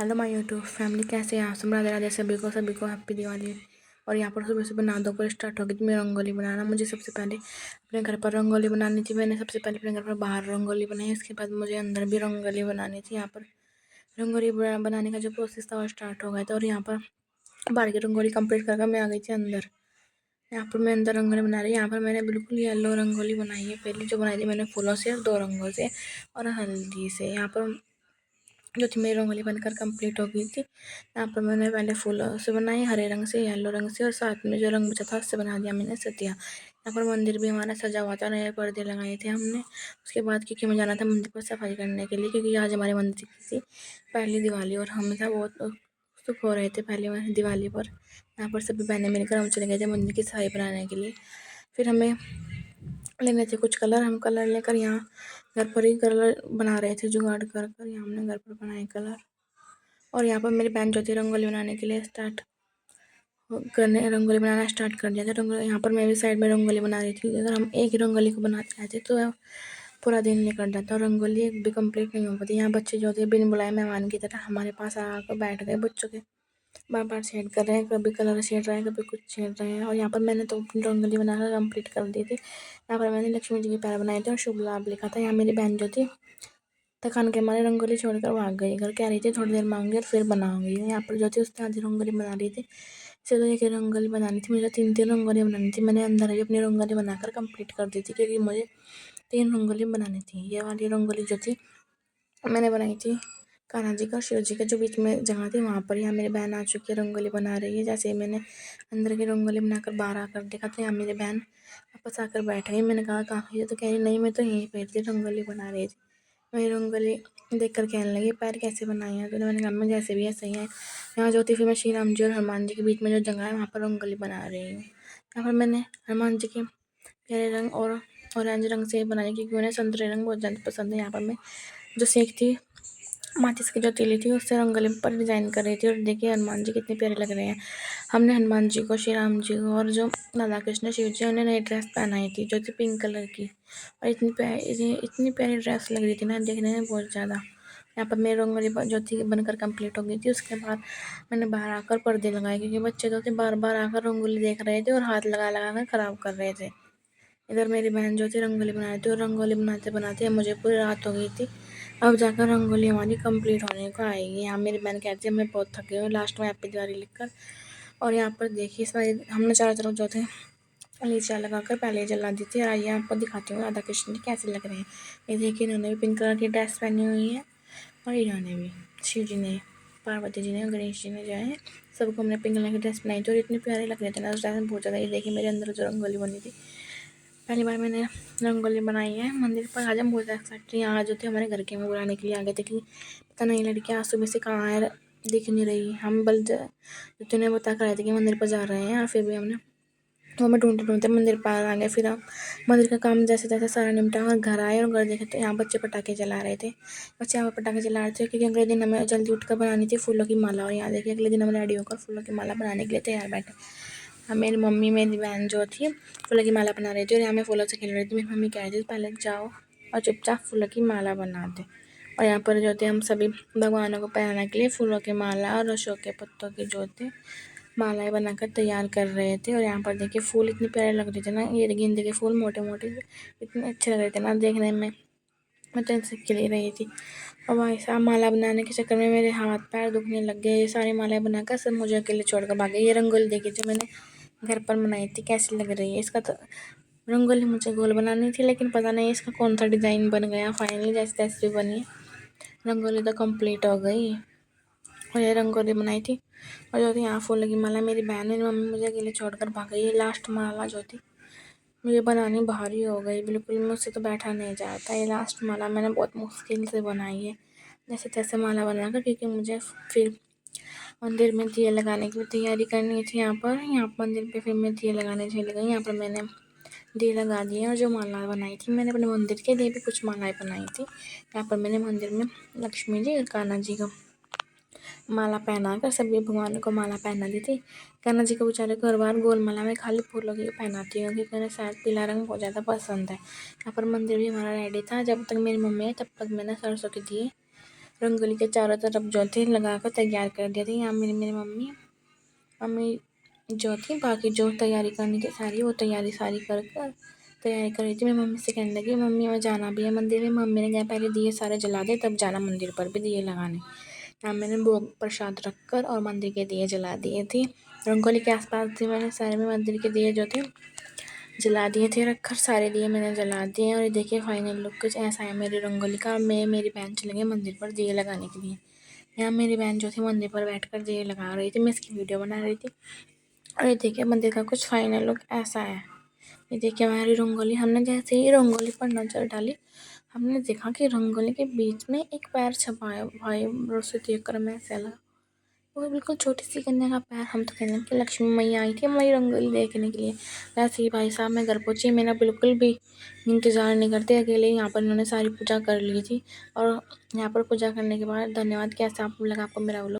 Hello my YouTube family, कैसे हैं आप सब। राधे राधे सभी को हैप्पी दिवाली। और यहाँ पर सुबह सुबह नहा धोकर स्टार्ट हो गई थी मैं रंगोली बनाना। मुझे सबसे पहले अपने घर पर रंगोली बनानी थी। मैंने सबसे पहले अपने घर पर बाहर रंगोली बनाई, उसके बाद मुझे अंदर भी रंगोली बनानी थी। यहाँ पर रंगोली बनाने का जो प्रोसेस था वो स्टार्ट हो गया था। और यहाँ पर बाहर की रंगोली कंप्लीट करके मैं आ गई थी अंदर। यहाँ पर मैं अंदर रंगोली बना रही। यहाँ पर मैंने बिल्कुल येलो रंगोली बनाई है। पहले जो बनाई थी मैंने फूलों से, 2 रंगों से और हल्दी से। यहाँ पर जो थी मेरी रंगोली बनकर कंप्लीट हो गई थी। यहाँ पर मैंने पहले फूलों से बनाई, हरे रंग से, येलो रंग से, और साथ में जो रंग बचा था उससे बना दिया मैंने सतिया। यहाँ पर मंदिर भी हमारा सजा हुआ था, नए पर्दे लगाए थे हमने। उसके बाद क्योंकि हमें जाना था मंदिर पर सफाई करने के लिए, क्योंकि आज हमारे मंदिर की थी पहली दिवाली और हम था बहुत उत्सुक हो रहे थे पहली दिवाली पर। यहाँ पर सभी बहनें मिलकर हम चले गए थे मंदिर की सफाई बनाने के लिए। फिर हमें लेने थे कुछ कलर। हम कलर लेकर यहाँ घर पर ही कलर बना रहे थे, जुगाड़ कर कर यहाँ हमने घर पर बनाए कलर। और यहाँ पर मेरी बहन जो थी रंगोली बनाने के लिए रंगोली बनाना स्टार्ट कर दिया था। रंगोली यहाँ पर मैं भी साइड में रंगोली बना रही थी। अगर हम एक ही रंगोली को बनाते रहते तो पूरा दिन निकल जाता और रंगोली एक भी कंप्लीट नहीं हो पाती। यहाँ बच्चे जो थे बिन बुलाए मेहमान की तरह हमारे पास आकर बैठ गए। बच्चों के बार बार शेड कर रहे हैं, कभी कलर शेड रहे हैं, कभी कुछ शेड रहे हैं। और यहाँ पर मैंने तो अपनी रंगोली बनाकर कंप्लीट कर दी थी। यहाँ पर मैंने लक्ष्मी जी के पैर बनाए थे और शुभ लाभ लिखा था। यहाँ मेरी बहन जो थी थकान के मारे रंगोली छोड़कर भाग गई। घर कह रही थी थोड़ी देर मांगी और फिर बनाऊंगी। यहाँ पर जो थी उसने आधी रंगोली बना रही थी। इसे तो एक रंगोली बनानी थी, मुझे 3 रंगोली बनानी थी। मैंने अंदर ही अपनी रंगोली बनाकर कंप्लीट कर दी थी, क्योंकि मुझे 3 रंगोली बनानी थी। ये वाली रंगोली जो थी मैंने बनाई थी कान्हा जी का, शिव जी का जो बीच में जगह थी वहाँ पर। यहाँ मेरी बहन आ चुकी है, रंगोली बना रही है। जैसे ही मैंने अंदर की रंगोली बनाकर बाहर आकर देखा तो यहाँ मेरी बहन वापस आकर बैठ गई। मैंने कहा कहाँ गई, तो कह रही नहीं मैं तो यहीं पर थी, रंगोली बना रही थी। मेरी रंगोली देख कर कहने लगी पैर कैसे बनाई है। तो मैंने कहा मैं जैसे भी है सही है। यहाँ जो थी फिर मैं श्री राम जी और हनुमान जी के बीच में जो जगह है वहाँ पर रंगोली बना रही हूँ। यहाँ पर मैंने हनुमान जी के प्यारे रंग और ऑरेंज रंग से बनाई, क्योंकि उन्हें संतरे रंग बहुत ज़्यादा पसंद है। यहाँ पर मैं जो सीख थी माचिस की जो तीली थी उससे रंगोली पर डिज़ाइन कर रही थी। और देखिए हनुमान जी कितने प्यारे लग रहे हैं। हमने हनुमान जी को, श्री राम जी को और जो राधा कृष्ण शिव जी उन्हें नई ड्रेस पहनाई थी जो थी पिंक कलर की। और इतनी प्यारी ड्रेस लग रही थी ना देखने में बहुत ज़्यादा। यहाँ पर मेरी रंगोली जो थी बनकर कंप्लीट हो गई थी। उसके बाद मैंने बाहर आकर पर्दे लगाए, क्योंकि बच्चे जो थे बार बार आकर रंगोली देख रहे थे और हाथ लगा लगा कर ख़राब कर रहे थे। इधर मेरी बहन जो थी रंगोली बना रही थी और रंगोली बनाते बनाते मुझे पूरी रात हो गई थी। अब जाकर रंगोली हमारी कंप्लीट होने को आएगी। यहाँ मेरी बहन कहती है मैं बहुत थकी हूँ, लास्ट में हैप्पी दिवाली लिखकर। और यहाँ पर देखिए सारी हमने चारों तरफ जो थे लीचियाँ लगाकर पहले जला दी थी। और आइए आपको दिखाती हूँ राधा कृष्ण जी कैसे लग रहे हैं। ये देखिए इन्होंने भी पिंक कलर की ड्रेस पहनी हुई है और इन्होंने भी, शिव जी ने, पार्वती जी ने, गणेश जी ने जो है सबको हमने पिंक कलर की ड्रेस बनाई थी और इतने प्यारे लग रहे थे ना उस टाइम बहुत ज़्यादा। ये देखिए मेरे अंदर जो रंगोली बनी थी, पहली बार मैंने रंगोली बनाई है मंदिर पर। आज हम बहुत एक्साइटेड यहाँ आ जो थे हमारे घर के में बुलाने के लिए आ गए थे कि पता नहीं लड़कियाँ आज सुबह से कहाँ है, दिख नहीं रही। हम बल जो ने बता कर आए थे कि मंदिर पर जा रहे हैं, और फिर भी हमने वो हमें ढूंढते ढूंढते मंदिर पर आ गए। फिर हम मंदिर का काम जैसे तैसे सारा निपटा और घर आए। और घर देखे तो यहाँ बच्चे पटाखे चला रहे थे। बच्चे यहाँ पर पटाखे चला रहे थे क्योंकि अगले दिन हमें जल्दी उठकर बनानी थी फूलों की माला। और यहाँ देखिए अगले दिन हम रेडी होकर फूलों की माला बनाने के लिए तैयार बैठे। मेरी मम्मी मेरी बहन जो थी फूलों की माला बना रही थी और यहाँ मैं फूलों से खेल रही थी। मेरी मम्मी कह रही थी पहले जाओ और चुपचाप फूलों की माला बना दे। और यहाँ पर जो थे हम सभी भगवानों को पहनाने के लिए फूलों की माला और अशोक के पत्तों की जो थे मालाएं बनाकर तैयार कर रहे थे। और यहाँ पर देखिए फूल इतने प्यारे लग रहे थे ना, ये गेंदे के फूल मोटे मोटे इतने अच्छे लग रहे थे ना देखने में। मैं तो इनसे खिल रही थी। और भाई साहब माला बनाने के चक्कर में मेरे हाथ पैर दुखने लग गए। ये सारी मालाएं बनाकर सब मुझे अकेले छोड़कर भाग गई। ये रंगोली देखी जो मैंने घर पर बनाई थी कैसी लग रही है। इसका तो रंगोली मुझे गोल बनानी थी, लेकिन पता नहीं इसका कौन सा डिज़ाइन बन गया। फाइनली जैसे तैसे भी बनी, रंगोली तो कंप्लीट हो गई। और ये रंगोली बनाई थी और जो थी यहाँ फूलों की माला मेरी बहन मेरी मम्मी मुझे अकेले छोड़कर भाग गई। ये लास्ट माला जो थी मुझे बनानी भारी हो गई, बिल्कुल मुझसे तो बैठा नहीं जाता। ये लास्ट माला मैंने बहुत मुश्किल से बनाई है, जैसे तैसे माला बनाकर, क्योंकि मुझे फिर मंदिर में दिए लगाने की भी तैयारी करनी थी। यहाँ मंदिर पे फिर मैं दिए लगाने चली गई। यहाँ पर मैंने दिए लगा दिए और जो माला बनाई थी मैंने अपने मंदिर के लिए भी कुछ मालाएं बनाई थी। यहाँ पर मैंने मंदिर में लक्ष्मी जी और कान्हा जी को माला पहना कर सभी भगवानों को माला पहना दी थी। कान्हा जी को बेचारे को हर बार गोल माला में खाली फूलों की पहनाती हूँ, क्योंकि उन्हें शायद पीला रंग बहुत ज़्यादा पसंद है। यहाँ पर मंदिर भी हमारा रेडी था। जब तक मेरी मम्मी आई तब तक मैंने सरसों के दिए रंगोली के चारों तरफ जो थे लगा कर तैयार कर दिए थे। यहाँ मेरी मेरी मम्मी जो थी बाकी जो तैयारी करनी थी सारी वो तैयारी सारी कर कर तैयारी कर रही थी। मेरी मम्मी से कहने लगी मम्मी हमें जाना भी है मंदिर में। मम्मी ने कहा पहले दिए सारे जला दे तब जाना मंदिर पर भी दिए लगाने। यहाँ मैंने भोग प्रसाद रख कर और मंदिर के दिए जला दिए थे। रंगोली के आसपास थी मैंने सारे में मंदिर के दिए जो थे जला दिए थे रखकर सारे दिए मैंने जला दिए। और ये देखिए फाइनल लुक कुछ ऐसा है मेरी रंगोली का। मैं मेरी बहन चले गए मंदिर पर दिए लगाने के लिए। यहाँ मेरी बहन जो थी मंदिर पर बैठकर दिए लगा रही थी, मैं इसकी वीडियो बना रही थी। और ये देखिए मंदिर का कुछ फाइनल लुक ऐसा है। ये देखिए हमारी रंगोली। हमने जैसे ही रंगोली पर नज़र डाली हमने देखा कि रंगोली के बीच में एक पैर छपा है। भाई उसे देख कर हमें ऐसा लगा वो बिल्कुल छोटी सी कन्या का पैर। हम तो कहने कि लक्ष्मी मैया आई थी हमारी रंगोली देखने के लिए। वैसे ही भाई साहब मैं घर पहुँची, मैंने बिल्कुल भी इंतज़ार नहीं करते अकेले यहाँ पर इन्होंने सारी पूजा कर ली थी। और यहाँ पर पूजा करने के बाद धन्यवाद। कैसा आप लगा आपको मेरा व्लॉग?